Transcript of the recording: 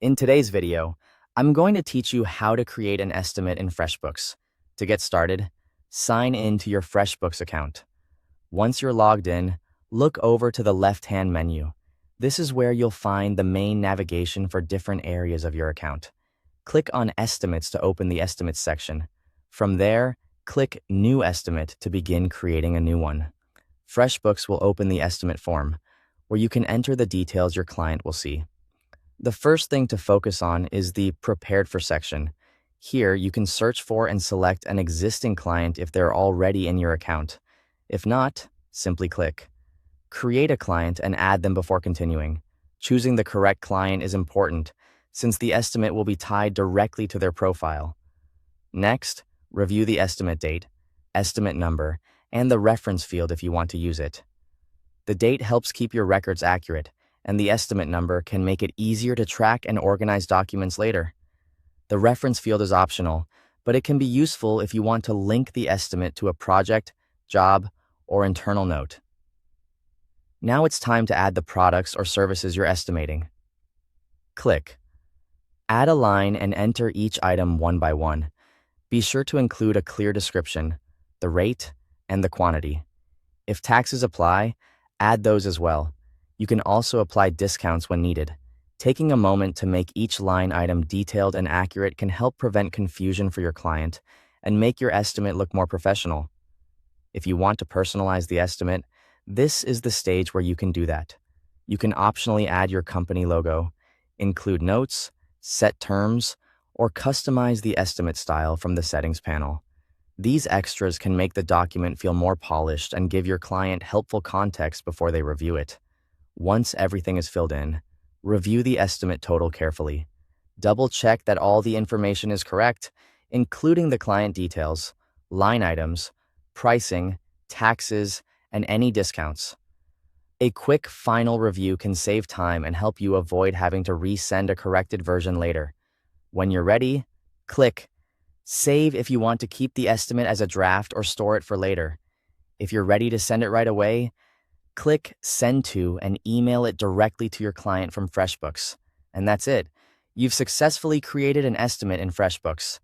In today's video, I'm going to teach you how to create an estimate in FreshBooks. To get started, sign in to your FreshBooks account. Once you're logged in, look over to the left-hand menu. This is where you'll find the main navigation for different areas of your account. Click on Estimates to open the Estimates section. From there, click New Estimate to begin creating a new one. FreshBooks will open the estimate form, where you can enter the details your client will see. The first thing to focus on is the Prepared For section. Here, you can search for and select an existing client if they're already in your account. If not, simply click Create a client and add them before continuing. Choosing the correct client is important, since the estimate will be tied directly to their profile. Next, review the estimate date, estimate number, and the reference field if you want to use it. The date helps keep your records accurate, and the estimate number can make it easier to track and organize documents later. The reference field is optional, but it can be useful if you want to link the estimate to a project, job, or internal note. Now it's time to add the products or services you're estimating. Click Add a line and enter each item one by one. Be sure to include a clear description, the rate, and the quantity. If taxes apply, add those as well. You can also apply discounts when needed. Taking a moment to make each line item detailed and accurate can help prevent confusion for your client and make your estimate look more professional. If you want to personalize the estimate, this is the stage where you can do that. You can optionally add your company logo, include notes, set terms, or customize the estimate style from the settings panel. These extras can make the document feel more polished and give your client helpful context before they review it. Once everything is filled in, review the estimate total carefully. Double-check that all the information is correct, including the client details, line items, pricing, taxes, and any discounts. A quick final review can save time and help you avoid having to resend a corrected version later. When you're ready, click Save if you want to keep the estimate as a draft or store it for later. If you're ready to send it right away, click Send To and email it directly to your client from FreshBooks. And that's it. You've successfully created an estimate in FreshBooks.